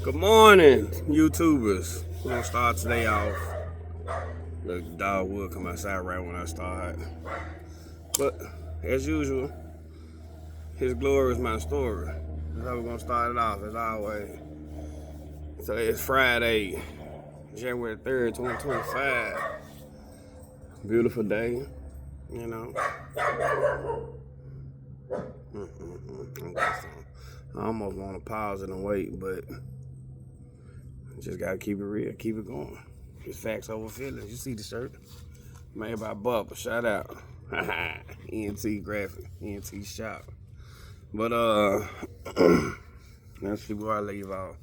Good morning, YouTubers. We're gonna start today off. The dog will come outside right when I start. But as usual, his glory is my story. That's how we're gonna start it off as always. Today is Friday, January 3rd, 2025. Beautiful day, you know. I almost want to pause it and wait, but just gotta keep it real, keep it going. It's facts over feelings. You see the shirt? Made by Bubba. Shout out. ENT Graphic. ENT Shop. But let's see where I leave off.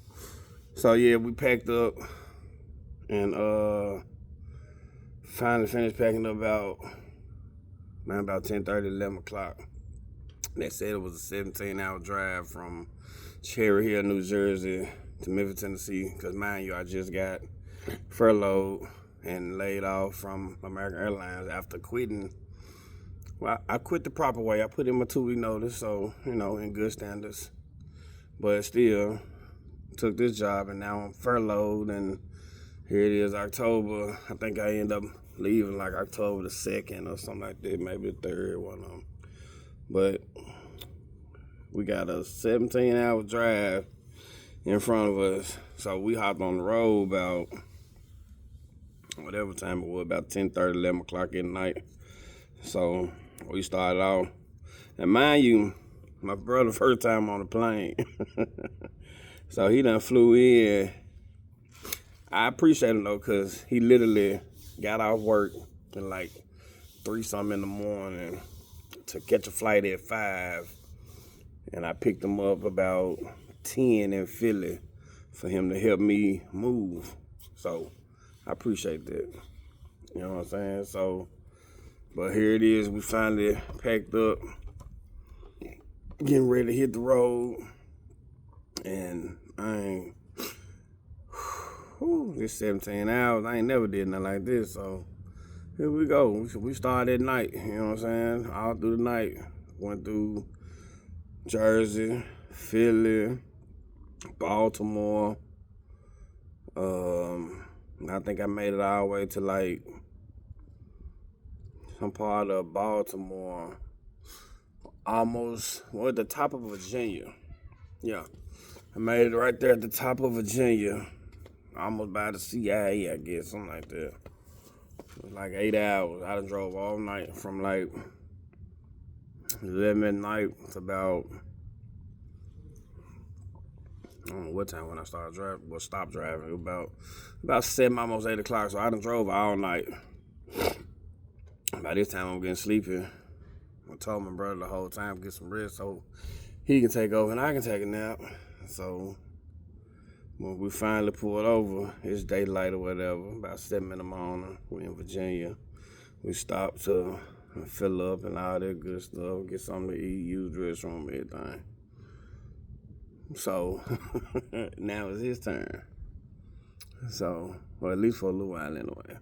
So yeah, we packed up and finally finished packing up about 10:30, 11 o'clock. They said it was a 17-hour drive from Cherry Hill, New Jersey to Memphis, Tennessee. Because mind you, I just got furloughed and laid off from American Airlines after quitting. Well, I quit the proper way. I put in my 2-week notice, so, in good standards. But still, took this job, and now I'm furloughed, and here it is, October. I think I end up leaving like October the 2nd or something like that, maybe the 3rd, one of them. But we got a 17-hour drive in front of us, so we hopped on the road about whatever time it was, about 10:30, 11 o'clock at night. So we started off, and mind you, my brother first time on the plane, so he done flew in. I appreciate him though, cause he literally got off work at like 3-something in the morning to catch a flight at 5, and I picked him up about 10 in Philly for him to help me move. So I appreciate that. You know what I'm saying? So, but here it is. We finally packed up, getting ready to hit the road. And this 17 hours, I ain't never did nothing like this. So here we go. We started at night. You know what I'm saying? All through the night. Went through Jersey, Philly, Baltimore. I think I made it all the way to like some part of Baltimore, almost at the top of Virginia. Yeah, I made it right there at the top of Virginia, almost by the CIA, I guess, something like that. It was like 8 hours. I done drove all night from like 11 at night to about, I don't know what time when I started driving, well, stopped driving. It was about 7, almost 8 o'clock. So I done drove all night. By this time, I'm getting sleepy. I told my brother the whole time, get some rest so he can take over and I can take a nap. So when we finally pulled over, it's daylight or whatever, about 7 in the morning. We in Virginia. We stopped to fill up and all that good stuff, get something to eat, use the restroom, everything. So now it's his turn. So, well, at least for a little while anyway.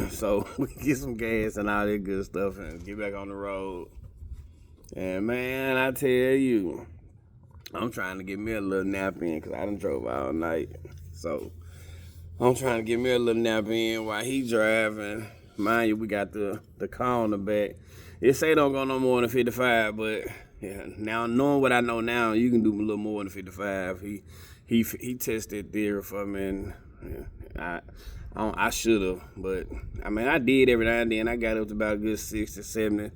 So we get some gas and all that good stuff and get back on the road. And man, I tell you, I'm trying to get me a little nap in because I done drove all night. So I'm trying to get me a little nap in while he driving. Mind you, we got the car on the back. It say don't go no more than 55, but yeah, now knowing what I know now, you can do a little more than 55. He tested theory for me, and yeah, I should have, but I mean I did every now and then. I got up to about a good 60, 70,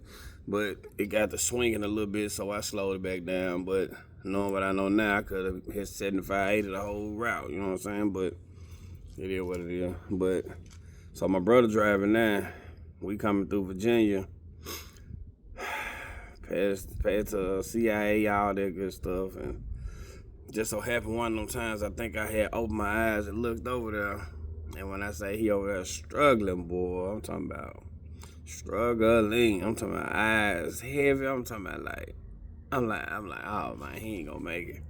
but it got to swinging a little bit, so I slowed it back down. But knowing what I know now, I could have hit 75, 80 the whole route. You know what I'm saying? But it is what it is. But so my brother driving now. We coming through Virginia. Past to CIA, all that good stuff, and just so happened one of them times I think I had opened my eyes and looked over there, and when I say he over there struggling, boy, I'm talking about struggling. I'm talking about eyes heavy. I'm talking about like, I'm like, oh man, he ain't gonna make it.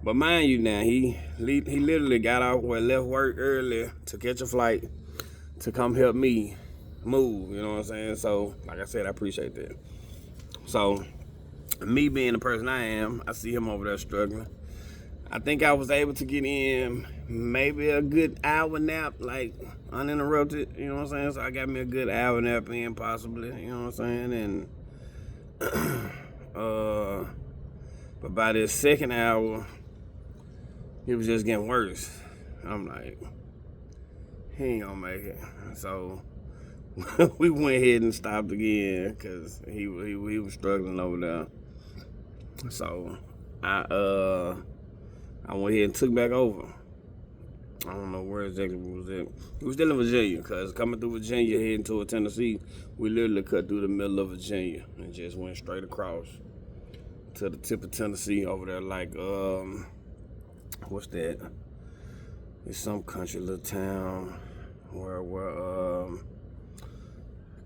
But mind you now, he literally got off left work early to catch a flight to come help me move. You know what I'm saying? So like I said, I appreciate that. So, me being the person I am, I see him over there struggling. I think I was able to get in maybe a good hour nap, like uninterrupted, you know what I'm saying? So I got me a good hour nap in possibly, you know what I'm saying? And but by the second hour, it was just getting worse. I'm like, he ain't gonna make it. So we went ahead and stopped again because he was struggling over there. So I went ahead and took back over. I don't know where exactly we was at. We was still in Virginia, because coming through Virginia, heading toward Tennessee, we literally cut through the middle of Virginia and just went straight across to the tip of Tennessee over there, like, what's that? It's some country little town where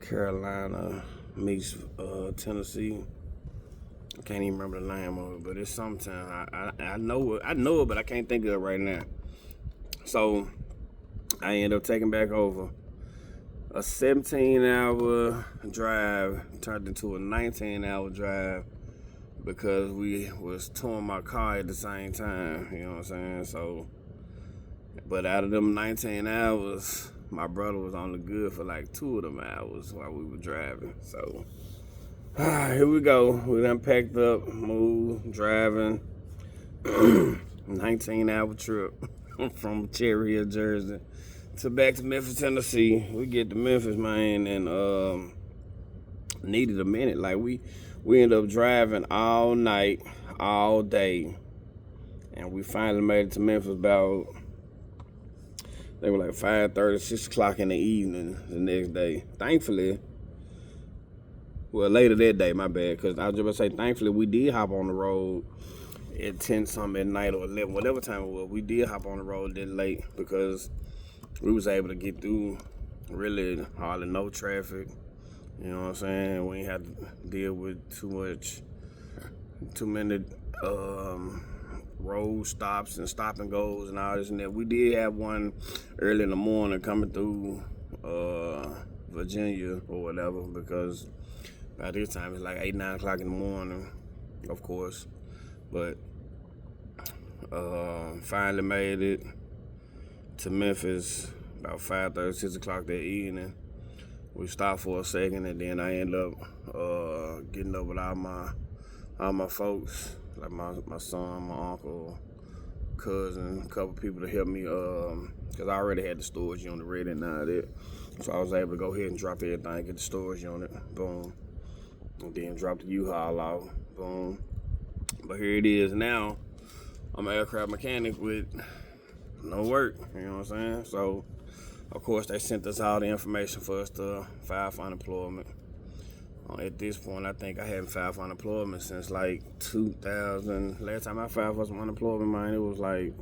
Carolina meets Tennessee. I can't even remember the name of it, but it's some town. I know it, but I can't think of it right now. So I ended up taking back over. A 17-hour drive turned into a 19-hour drive because we was towing my car at the same time, you know what I'm saying? So, but out of them 19 hours, my brother was only good for like 2 of them hours while we were driving. So, here we go. We done packed up, moved, driving. 19-hour trip from Cherry Hill, Jersey, to back to Memphis, Tennessee. We get to Memphis, man, and needed a minute. Like we ended up driving all night, all day, and we finally made it to Memphis about, they were like 5:30, 6 o'clock in the evening the next day. Thankfully, well, later that day, my bad, because I was just about to say, thankfully, we did hop on the road at 10 something at night or 11, whatever time it was. We did hop on the road that late because we was able to get through really hardly no traffic. You know what I'm saying? We ain't had to deal with too many road stops and stop and goes and all this and that. We did have one early in the morning coming through Virginia or whatever, because by this time it's like 8, 9 o'clock in the morning, of course. But finally made it to Memphis about 5:30, 6 o'clock that evening. We stopped for a second, and then I ended up getting up with all my folks, like my son, my uncle, cousin, a couple people to help me, because I already had the storage unit ready and all that. So I was able to go ahead and drop everything, get the storage unit, boom, and then drop the U-Haul off, boom. But here it is now. I'm an aircraft mechanic with no work, you know what I'm saying? So, of course, they sent us all the information for us to file for unemployment. At this point, I think I hadn't filed for unemployment since like 2000. Last time I filed for some unemployment, man, it was like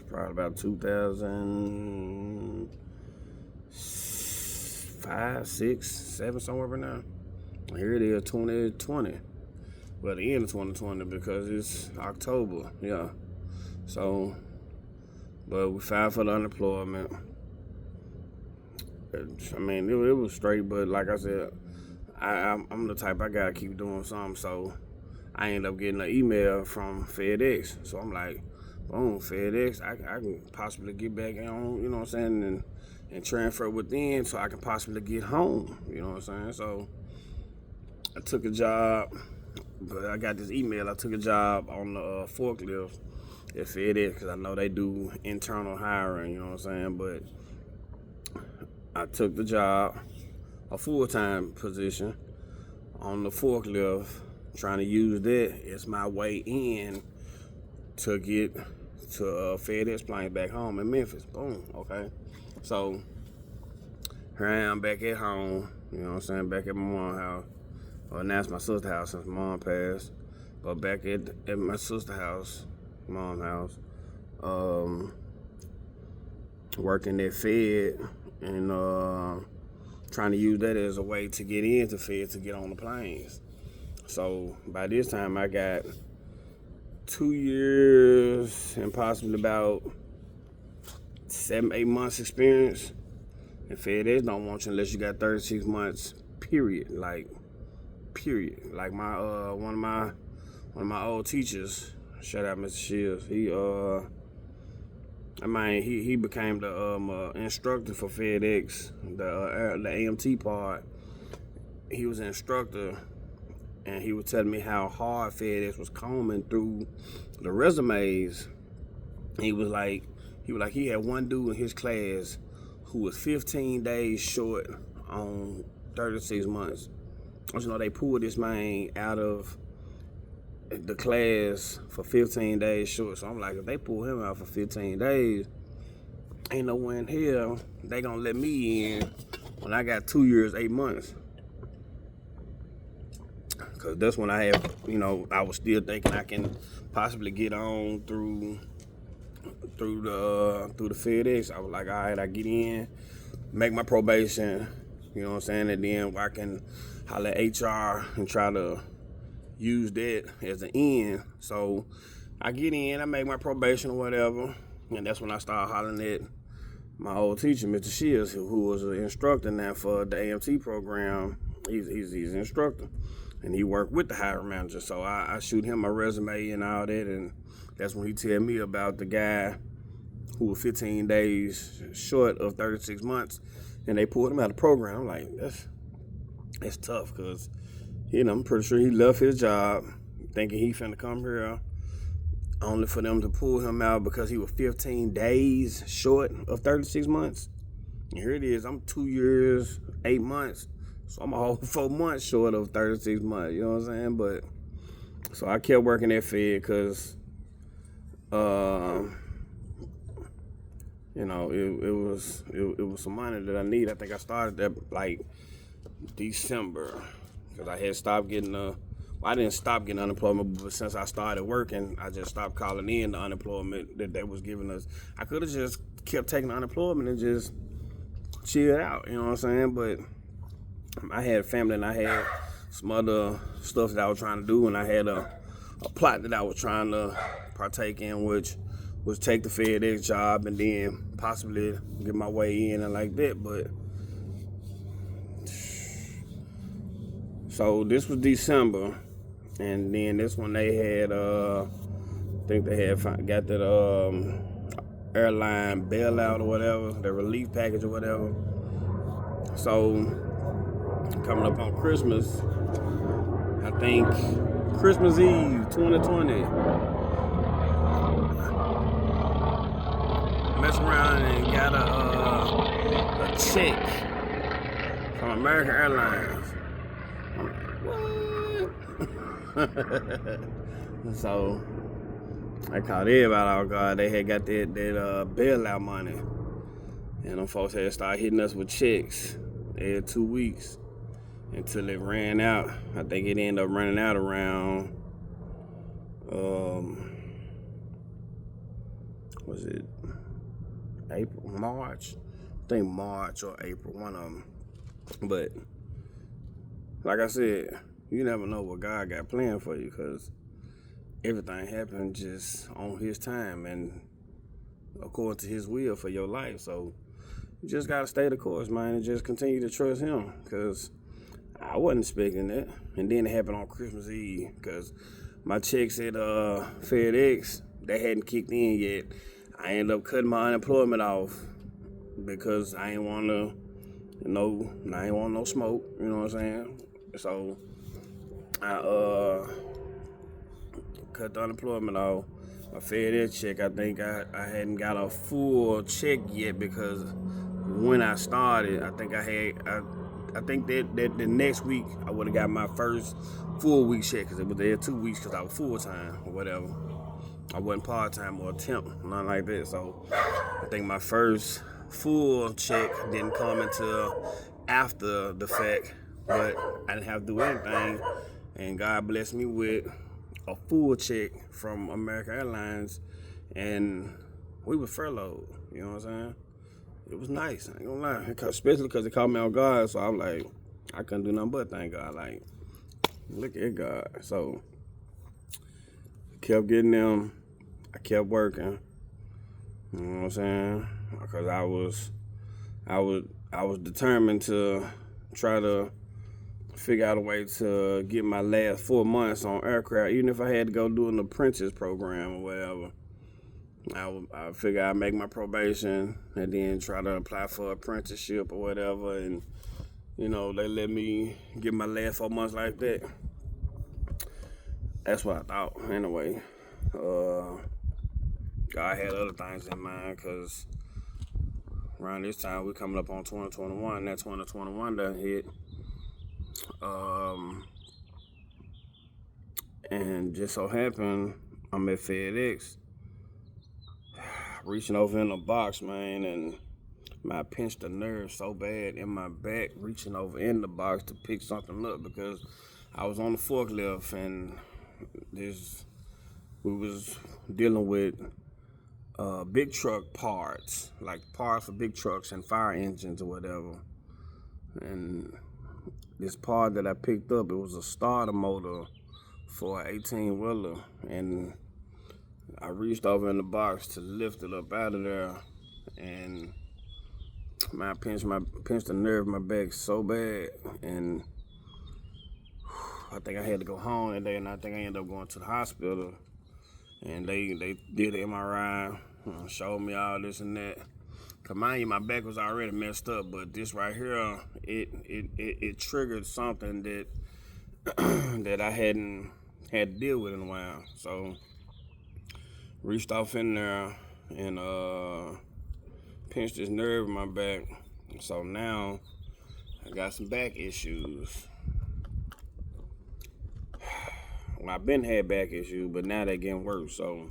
probably about 2005, 6, 7, somewhere right now. Here it is, 2020. Well, the end of 2020, because it's October, yeah. So, but we filed for the unemployment. I mean, it was straight, but like I said, I'm the type, I gotta keep doing something. So I ended up getting an email from FedEx. So I'm like, boom, FedEx, I can possibly get back on, you know what I'm saying, and transfer within so I can possibly get home, you know what I'm saying? So I took a job, but I got this email. I took a job on the forklift at FedEx because I know they do internal hiring, you know what I'm saying? But I took the job, a full-time position on the forklift, trying to use that as my way in to get to FedEx plane back home in Memphis. Boom, okay. So here I am back at home, you know what I'm saying, back at my mom's house. Well, now it's my sister's house since mom passed. But back at my sister's house, mom's house, working at Fed and trying to use that as a way to get into Fed to get on the planes. So by this time, I got 2 years and possibly about 7, 8 months experience. And FedEx don't want you unless you got 36 months, period. Like my one one of my old teachers, shout out Mr. Shields, he became the instructor for FedEx, the AMT part. He was an instructor, and he was telling me how hard FedEx was combing through the resumes. He was like he had one dude in his class who was 15 days short on 36 months. You know, they pulled this man out of the class for 15 days short. So I'm like, if they pull him out for 15 days, ain't no way in hell they gonna let me in when I got 2 years, 8 months. Cause that's when I had, I was still thinking I can possibly get on through the FedEx. I was like, all right, I get in, make my probation, you know what I'm saying, and then I can holler at HR and try to use that as an end. So I get in, I make my probation or whatever, and that's when I start hollering at my old teacher, Mr. Shields, who was an instructor now for the AMT program. He's an instructor, and he worked with the hiring manager. So I shoot him my resume and all that, and that's when he tell me about the guy who was 15 days short of 36 months, and they pulled him out of the program. I'm like, that's tough, because, I'm pretty sure he left his job thinking he finna come here, only for them to pull him out because he was 15 days short of 36 months. And here it is, I'm 2 years, 8 months, so I'm a whole 4 months short of 36 months, you know what I'm saying? But, so I kept working at Fed because, it was some money that I need. I think I started that like December, because I had stopped getting I didn't stop getting unemployment, but since I started working, I just stopped calling in the unemployment that they was giving us. I could have just kept taking unemployment and just chilled out, you know what I'm saying? But I had family and I had some other stuff that I was trying to do, and I had a plot that I was trying to partake in, which was take the FedEx job and then possibly get my way in and like that. But so this was December, and then this one they had, I think they had got that airline bailout or whatever, the relief package or whatever. So coming up on Christmas, I think Christmas Eve 2020, messed around and got a check from American Airlines. What? So I called everybody off guard. They had got that bailout money, and them folks had started hitting us with checks every 2 weeks until it ran out. I think it ended up running out around was it April, March? I think March or April, one of them. But like I said, you never know what God got planned for you, because everything happened just on His time and according to His will for your life. So you just gotta stay the course, man, and just continue to trust Him, because I wasn't expecting that. And then it happened on Christmas Eve, because my checks at FedEx, they hadn't kicked in yet. I ended up cutting my unemployment off because I ain't want to, I ain't want no smoke, you know what I'm saying? So I cut the unemployment off. My FedEx check, I think I hadn't got a full check yet, because when I started, I think that the next week I would have got my first full week check, because it was there 2 weeks, because I was full time or whatever. I wasn't part time or temp, nothing like that. So I think my first full check didn't come until after the fact, but I didn't have to do anything, and God blessed me with a full check from American Airlines, and we were furloughed, you know what I'm saying? It was nice, I ain't gonna lie, especially because it caught me on guard. So I'm like, I couldn't do nothing but thank God, like, look at God. So I kept getting them, I kept working, you know what I'm saying? Because I was determined to try to figure out a way to get my last 4 months on aircraft, even if I had to go do an apprentice program or whatever. I figure I'd make my probation and then try to apply for apprenticeship or whatever, and they let me get my last 4 months like that. That's what I thought. Anyway, God had other things in mind, because around this time we coming up on 2021. That 2021 done hit. And just so happened, I'm at FedEx, reaching over in the box, man, and I pinched a nerve so bad in my back, reaching over in the box to pick something up, because I was on the forklift, and we was dealing with big truck parts, like parts for big trucks and fire engines or whatever. And this part that I picked up, it was a starter motor for an 18-wheeler, and I reached over in the box to lift it up out of there, and I pinched the nerve in my back so bad, and I think I had to go home that day, and I think I ended up going to the hospital, and they did an MRI, showed me all this and that. Cause mind you, my back was already messed up, but this right here, it triggered something that that I hadn't had to deal with in a while. So reached off in there and pinched this nerve in my back. So now I got some back issues. Well, I've been had back issues, but now they're getting worse. So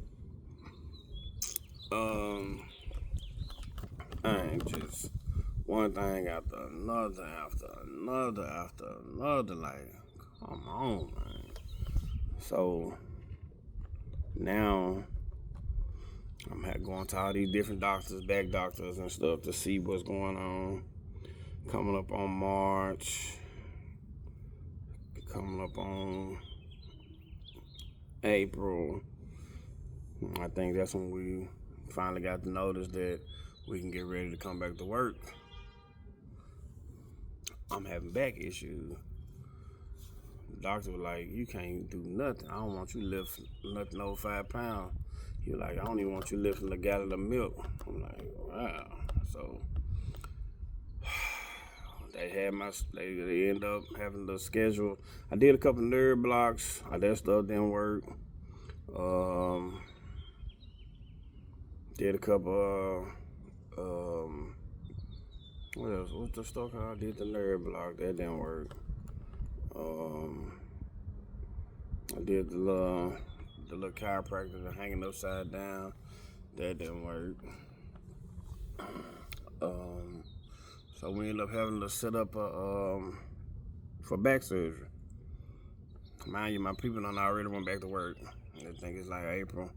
I ain't just one thing after another, like, come on, man. So now I'm going to all these different doctors, back doctors and stuff, to see what's going on. Coming up on March, coming up on April, I think that's when we finally got the notice that we can get ready to come back to work. I'm having back issues. The doctor was like, you can't do nothing. I don't want you to lift nothing over 5 pounds. He was like, I don't even want you lifting a gallon of milk. I'm like, wow. So they end up having the schedule. I did a couple of nerve blocks. That stuff didn't work. Did a couple what else? What's the stuff called? I did the nerve block. That didn't work. I did the little chiropractor hanging upside down. That didn't work. So we ended up having to set up for back surgery. Mind you, my people done already went back to work. I think it's like April.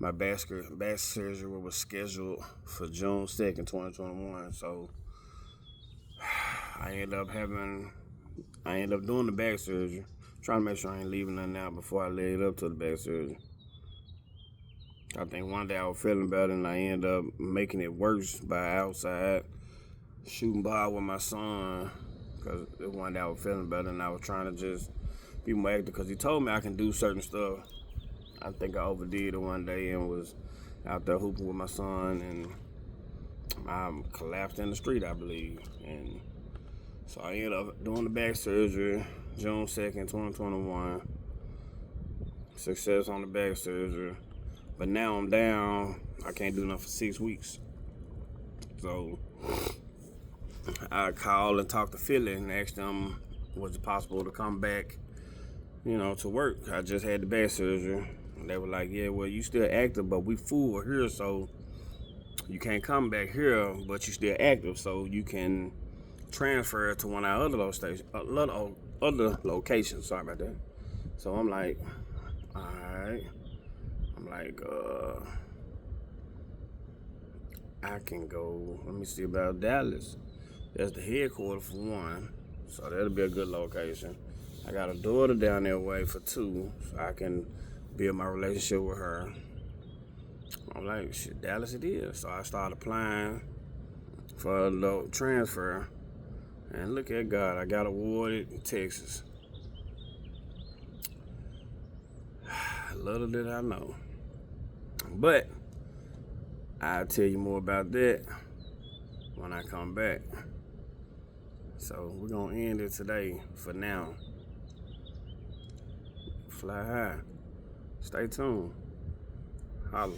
My back surgery was scheduled for June 2nd, 2021. So I ended up doing the back surgery. Trying to make sure I ain't leaving nothing out before I lay it up to the back surgery. I think one day I was feeling better, and I ended up making it worse by outside shooting ball with my son, because one day I was feeling better, and I was trying to just be more active, because he told me I can do certain stuff. I think I overdid it one day and was out there hooping with my son, and I collapsed in the street, I believe. And so I ended up doing the back surgery June 2nd, 2021. Success on the back surgery. But now I'm down. I can't do nothing for 6 weeks. So I called and talked to Philly and asked them, was it possible to come back, to work? I just had the back surgery. And they were like, yeah, well, you still active, but we full here, so you can't come back here, but you still active, so you can transfer to one of our other locations. Sorry about that. So I'm like, all right. I'm like, I can go. Let me see about Dallas. That's the headquarters for one, so that'll be a good location. I got a daughter down there way for 2, so I can build my relationship with her. I'm like, shit, Dallas it is. So I started applying for a transfer. And look at God, I got awarded in Texas. Little did I know. But I'll tell you more about that when I come back. So we're gonna end it today for now. Fly high. Stay tuned. Holla.